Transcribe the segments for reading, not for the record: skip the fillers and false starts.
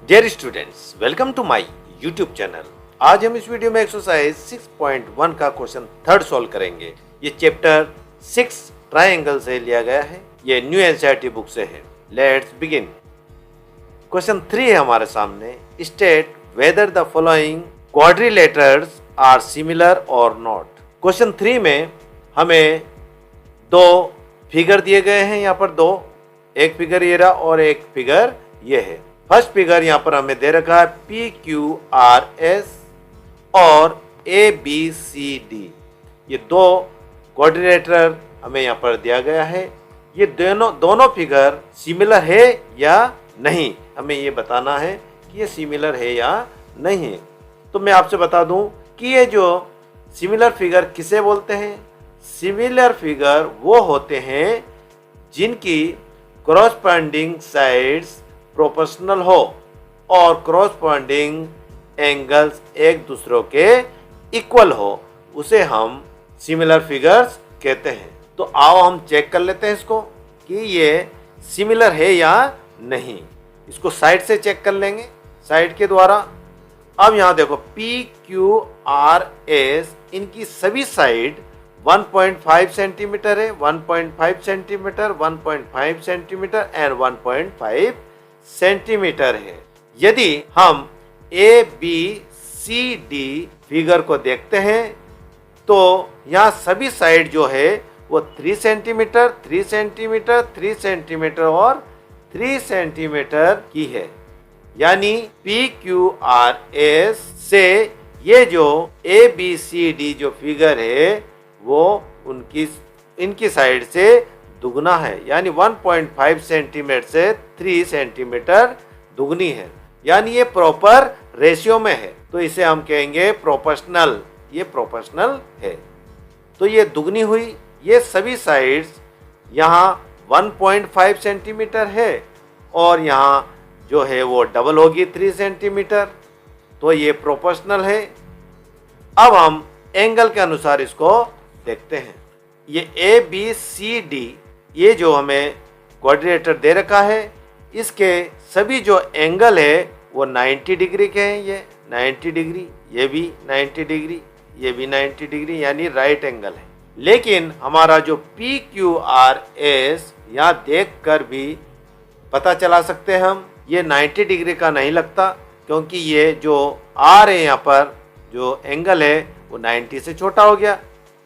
Dear students, welcome to my YouTube channel. आज हम इस वीडियो में एक्सरसाइज 6.1 का क्वेश्चन थर्ड सॉल्व करेंगे। ये चैप्टर 6 ट्रायंगल से लिया गया है। ये न्यू एनसीईआरटी बुक से है। Let's begin. क्वेश्चन 3 है हमारे सामने। State whether the following quadrilaterals are similar or not. Question 3 में हमें दो फिगर दिए गए हैं। यहाँ पर दो, एक फिगर ये रहा और एक फिगर ये है। फर्स्ट फिगर यहाँ पर हमें दे रखा है PQRS और ABCD। ये दो क्वाड्रिलेटरल हमें यहाँ पर दिया गया है। ये दोनों फिगर सिमिलर है या नहीं, हमें ये बताना है कि ये सिमिलर है या नहीं। तो मैं आपसे बता दूं कि ये जो सिमिलर फिगर किसे बोलते हैं। सिमिलर फिगर वो होते हैं जिनकी कॉरस्पॉन्डिंग साइड्स प्रोपोर्शनल हो और कॉरस्पॉन्डिंग एंगल्स एक दूसरे के इक्वल हो, उसे हम सिमिलर फिगर्स कहते हैं। तो आओ हम चेक कर लेते हैं इसको कि ये सिमिलर है या नहीं। इसको साइड से चेक कर लेंगे, साइड के द्वारा। अब यहाँ देखो PQRS, इनकी सभी साइड 1.5 सेंटीमीटर है, 1.5 सेंटीमीटर, 1.5 सेंटीमीटर एंड 1.5 सेंटीमीटर है। यदि हम ABCD फिगर को देखते हैं तो यहाँ सभी साइड जो है वो 3 सेंटीमीटर, 3 सेंटीमीटर, 3 सेंटीमीटर और 3 सेंटीमीटर की है। यानी PQRS से ये जो ABCD जो फिगर है वो इनकी साइड से दुगना है, यानी 1.5 सेंटीमीटर से 3 सेंटीमीटर दुगनी है। यानी ये प्रॉपर रेशियो में है, तो इसे हम कहेंगे प्रोपोर्शनल। ये प्रोपोर्शनल है। तो ये दुगनी हुई। ये सभी साइड्स यहाँ 1.5 सेंटीमीटर है और यहाँ जो है वो डबल होगी 3 सेंटीमीटर। तो ये प्रोपोर्शनल है। अब हम एंगल के अनुसार इसको देखते हैं। ये ABCD, ये जो हमें क्वाड्रिलेटर दे रखा है, इसके सभी जो एंगल है वो 90 डिग्री के हैं। ये 90 डिग्री, ये भी 90 डिग्री, ये भी 90 डिग्री, यानी राइट एंगल है। लेकिन हमारा जो PQRS यहाँ देख कर भी पता चला सकते हैं हम, ये 90 डिग्री का नहीं लगता, क्योंकि ये जो R है यहाँ पर जो एंगल है वो 90 से छोटा हो गया,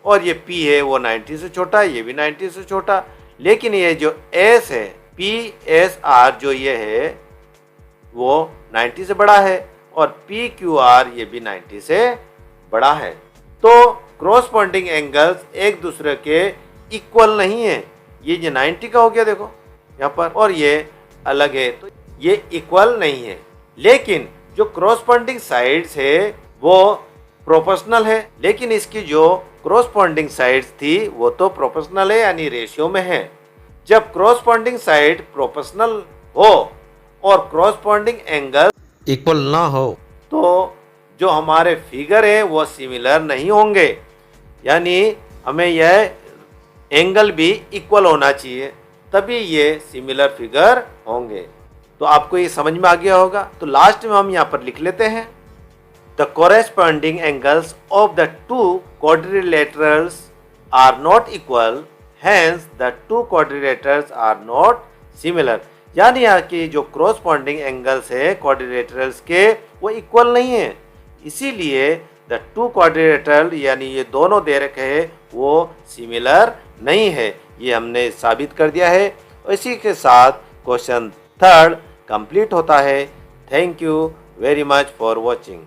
और ये P है वो 90 से छोटा है, ये भी 90 से छोटा। लेकिन ये जो S है, PSR जो ये है वो 90 से बड़ा है, और PQR ये भी 90 से बड़ा है। तो क्रॉसपॉन्डिंग एंगल्स एक दूसरे के इक्वल नहीं है। ये जो 90 का हो गया देखो यहाँ पर, और ये अलग है, तो ये इक्वल नहीं है। लेकिन जो क्रॉसपॉन्डिंग साइड्स है वो प्रोपोर्शनल है। लेकिन इसकी जो क्रॉसपॉन्डिंग साइड्स थी वो तो प्रोपोर्शनल है, यानी रेशियो में है। जब क्रॉसपॉन्डिंग साइड प्रोपोर्शनल हो और क्रॉसपॉन्डिंग एंगल इक्वल ना हो, तो जो हमारे फिगर है वो सिमिलर नहीं होंगे। यानी हमें यह एंगल भी इक्वल होना चाहिए, तभी ये सिमिलर फिगर होंगे। तो आपको ये समझ में आ गया होगा। तो लास्ट में हम यहाँ पर लिख लेते हैं, the corresponding angles of the two quadrilaterals are not equal, hence the two quadrilaterals are not similar। यानी यहाँ की जो corresponding angles है quadrilaterals के वो इक्वल नहीं है, इसीलिए the two quadrilateral यानी ये दोनों दे रखे हैं वो सिमिलर नहीं है। ये हमने साबित कर दिया है। और इसी के साथ क्वेश्चन थर्ड कंप्लीट होता है। Thank you very much for watching.